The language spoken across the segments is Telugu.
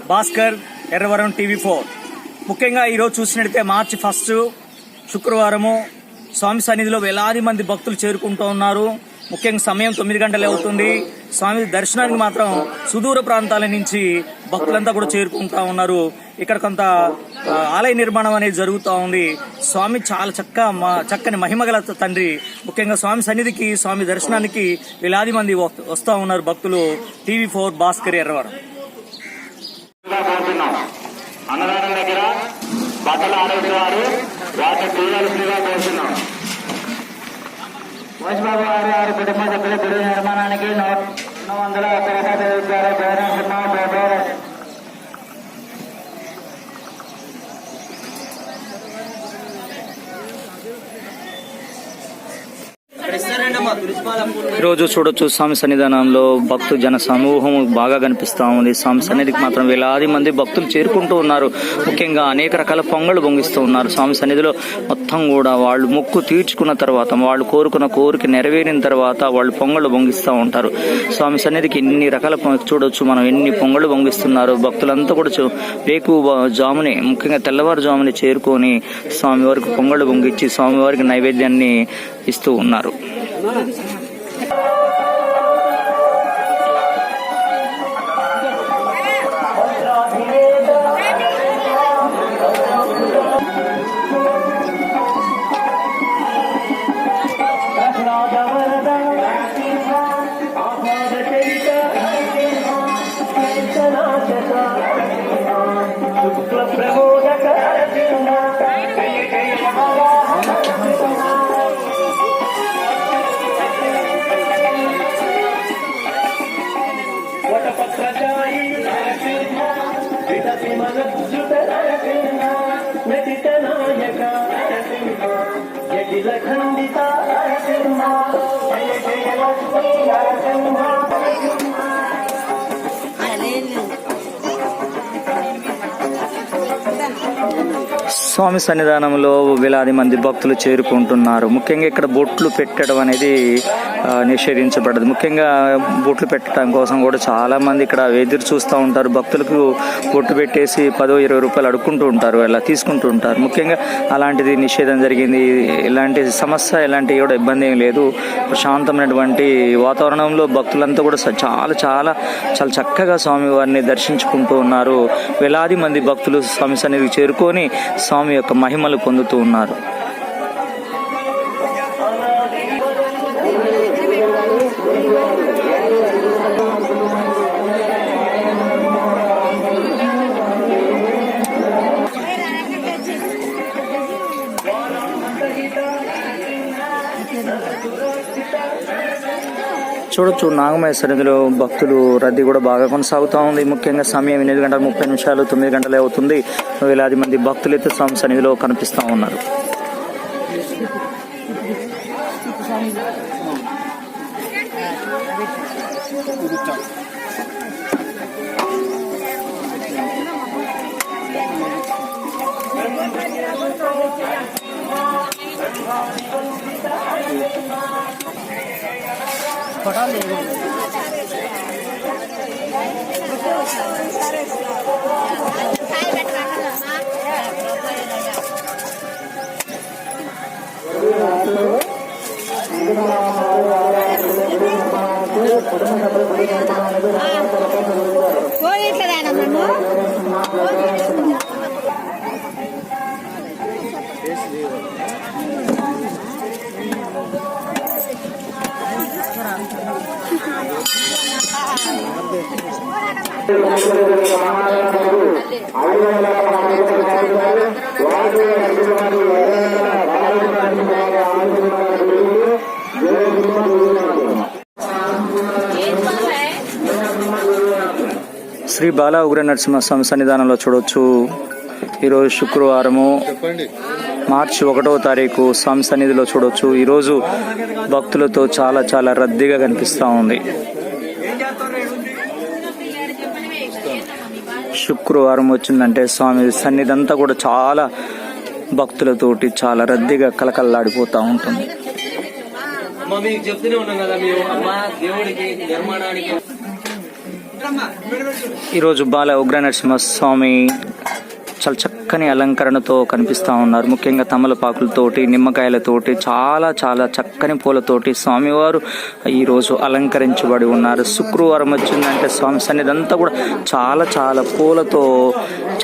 భాస్కర్ ఎర్రవరం టీవీ4. ముఖ్యంగా ఈరోజు చూసినట్లయితే మార్చి 1 శుక్రవారము స్వామి సన్నిధిలో వేలాది మంది భక్తులు చేరుకుంటూ ఉన్నారు. ముఖ్యంగా సమయం 9 గంటలే అవుతుంది. స్వామి దర్శనానికి మాత్రం సుదూర ప్రాంతాల నుంచి భక్తులంతా కూడా చేరుకుంటా ఉన్నారు. ఇక్కడ కొంత ఆలయ నిర్మాణం అనేది జరుగుతూ ఉంది. స్వామి చాలా చక్కని మహిమగల తండ్రి. ముఖ్యంగా స్వామి సన్నిధికి, స్వామి దర్శనానికి వేలాది మంది వస్తూ ఉన్నారు భక్తులు. టీవీ4 భాస్కర్ ఎర్రవరం. అన్నదానం దగ్గర బట్టలు ఆడేసేవారు వాటిని తీయవలసిందిగా కోరుతున్నాం. మోషబాబు గారి కుటుంబ సభ్యుల గుడి నిర్మాణానికి 901 రూపాయలు జగన్ ఈరోజు చూడొచ్చు స్వామి సన్నిధానంలో భక్తు జన సమూహం బాగా కనిపిస్తా ఉంది. స్వామి సన్నిధికి మాత్రం వేలాది మంది భక్తులు చేరుకుంటూ ఉన్నారు. ముఖ్యంగా అనేక రకాల పొంగళ్ళు పొంగిస్తూ ఉన్నారు. స్వామి సన్నిధిలో మొత్తం కూడా వాళ్ళు మొక్కు తీర్చుకున్న తర్వాత, వాళ్ళు కోరుకున్న కోరిక నెరవేరిన తర్వాత వాళ్ళు పొంగళ్ళు పొంగిస్తూ ఉంటారు. స్వామి సన్నిధికి ఎన్ని రకాల చూడొచ్చు మనం, ఎన్ని పొంగళ్ళు పొంగిస్తున్నారు. భక్తులంతా కూడా జాముని, ముఖ్యంగా తెల్లవారుజాముని చేరుకొని స్వామివారికి పొంగళ్ళు పొంగిచ్చి స్వామివారికి నైవేద్యాన్ని ఇస్తూ ఉన్నారు. స్వామి సన్నిధానంలో వేలాది మంది భక్తులు చేరుకుంటున్నారు. ముఖ్యంగా ఇక్కడ బొట్లు పెట్టడం అనేది నిషేధించబడదు. ముఖ్యంగా బొట్లు పెట్టడం కోసం కూడా చాలా మంది ఇక్కడ ఎదురు చూస్తూ ఉంటారు. భక్తులకు బొట్టు పెట్టేసి 10-20 రూపాయలు అడుక్కుంటూ ఉంటారు, అలా తీసుకుంటూ ఉంటారు. ముఖ్యంగా అలాంటిది నిషేధం జరిగింది. ఇలాంటి సమస్య, ఎలాంటి కూడా ఇబ్బంది ఏం లేదు. ప్రశాంతమైనటువంటి వాతావరణంలో భక్తులంతా కూడా చాలా చాలా చాలా చక్కగా స్వామివారిని దర్శించుకుంటూ ఉన్నారు. వేలాది మంది భక్తులు స్వామి సన్నిధికి చేరుకొని స్వామి యొక్క మహిమలు పొందుతూ ఉన్నారు. చూడొచ్చు నాగమయ సన్నిధిలో భక్తులు రద్దీ కూడా బాగా కొనసాగుతూ ఉంది. ముఖ్యంగా సమయం 8:30 9 గంటలే అవుతుంది. వేలాది మంది భక్తులు అయితే స్వామి సన్నిధిలో కనిపిస్తూ ఉన్నారు. శ్రీ బాలా ఉగ్ర నరసింహస్వామి సన్నిధానంలో చూడొచ్చు. ఈరోజు శుక్రవారము మార్చి 1వ తారీఖు స్వామి సన్నిధిలో చూడొచ్చు. ఈరోజు భక్తులతో చాలా చాలా రద్దీగా కనిపిస్తూ ఉంది. శుక్రవారం వచ్చిందంటే స్వామి సన్నిధి అంతా కూడా చాలా భక్తులతోటి చాలా రద్దీగా కలకల్లాడిపోతూ ఉంటుంది. మీకు చెప్తూనే ఉన్నాం కదా, మేము మా దేవుడికి నిర్మాణానికి ఈరోజు బాల ఉగ్ర నరసింహస్వామి చాలా చక్కని అలంకరణతో కనిపిస్తూ ఉన్నారు. ముఖ్యంగా తమలపాకులతోటి, నిమ్మకాయలతోటి, చాలా చాలా చక్కని పూలతోటి స్వామివారు ఈరోజు అలంకరించబడి ఉన్నారు. శుక్రవారం వచ్చిందంటే స్వామి సన్నిధి అంతా కూడా చాలా చాలా పూలతో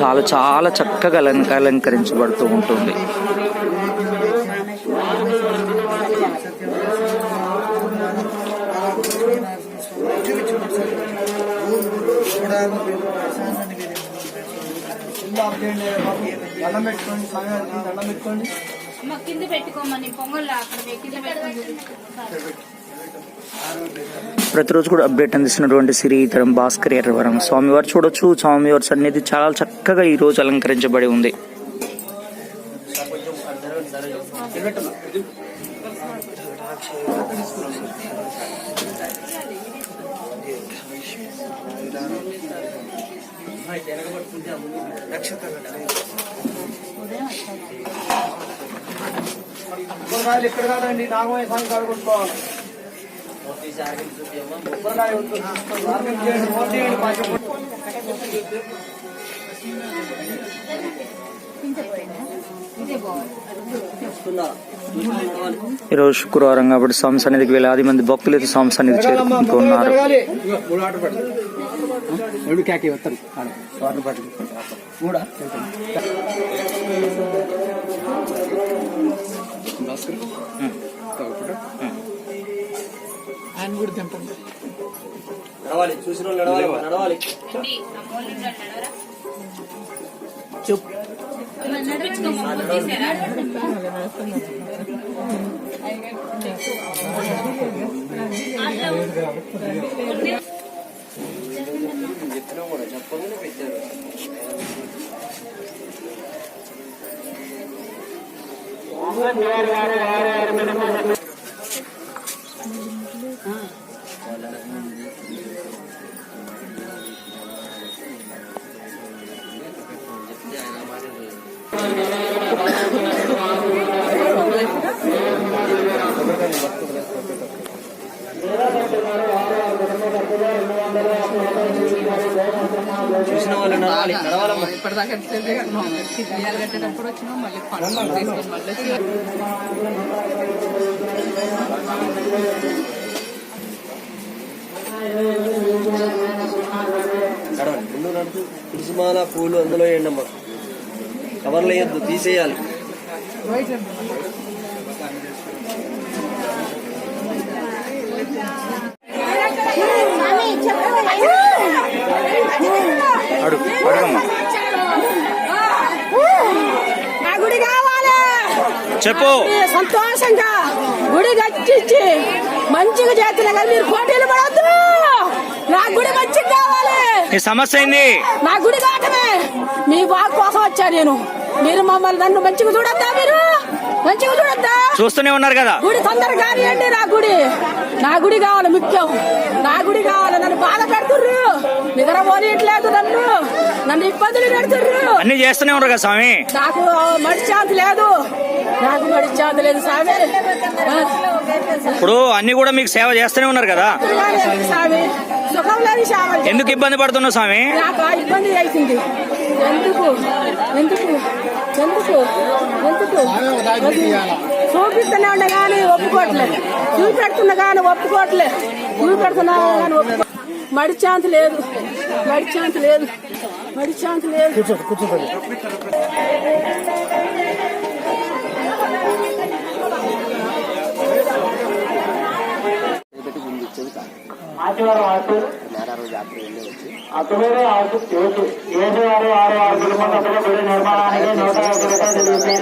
చాలా చాలా చక్కగా అలంకరించబడుతూ ఉంటుంది. ప్రతిరోజు కూడా అప్డేట్ అందిస్తున్నటువంటి శ్రీధరం భాస్కర్ ఎర్రవరం స్వామివారు చూడొచ్చు. స్వామివారి సన్నిధి చాలా చక్కగా ఈ రోజు అలంకరించబడి ఉంది. ఇక్కడ కాదండి, నాగమయ్య స్వామి కాడ కొట్టుకోవాలి. ఈరోజు శుక్రవారం కాబట్టి స్వామి సన్నిధికి వేలాది మంది భక్తులు అయితే స్వామి సన్నిధి చేరుకుంటున్నారు. చూసిన నడవాలి. చెప్పు చెప్పగానే పెట్టారు. చూసిన వాళ్ళు నడవాలమ్మా. ఇప్పటిదాకా బియ్యాలు కట్టేటప్పుడు వచ్చినాం, మళ్ళీ పండుగ తీసుకొని ముందు నడుతూ కుసుమాల పూలు అందులో వేయండమ్మా. కవర్లు వేయద్దు, తీసేయాలి. గుడి కావాలి, చెప్పు. సంతోషంగా గుడి కట్టించి మంచిగా చేస్తున్నా కానీ మీరు పోటీలు పడద్దు. నా గుడి మంచిగా కావాలి. నీ సమస్య ఏంది? నా గుడి కావటమే మీ బాగు కోసం వచ్చా నేను. మీరు మమ్మల్ని నన్ను మంచిగా చూడద్దా? మీరు మంచిగా చూడద్దా? చూస్తూనే ఉన్నారు కదా. గుడి తొందరగా కానివ్వండి. నా గుడి కావాలి, ముఖ్యం. నా గుడి కావాలి. నన్ను బాధ పెడుతుర్రు, నిద్ర పోనీయట్లేదు, నన్ను ఇబ్బందులు పెడుతుర్రు. అన్ని చేస్తూనే ఉన్నారు కదా స్వామి. నాకు మడిచాంతి లేదు, స్వామి. ఇప్పుడు అన్ని కూడా మీకు సేవ చేస్తూనే ఉన్నారు కదా. స్వామి సుఖం లేదు స్వామి. ఎందుకు ఇబ్బంది పడుతున్నావు స్వామి? నాకు ఇబ్బంది అవుతుంది. ఎందుకు ఎందుకు ఎందుకు ఎందుకు చూపిస్తున్నా ఉండే కానీ ఒప్పుకోవట్లేదు. చూపెడుతున్నా కానీ ఒప్పుకోవట్లేదు. చూపెడుతున్నా కానీ మడిచాంతి లేదు. ఆదివారం అటువేరే ఏడువారు 6 కుటుంబాల గుడి నిర్మాణానికి 150 రూపాయలు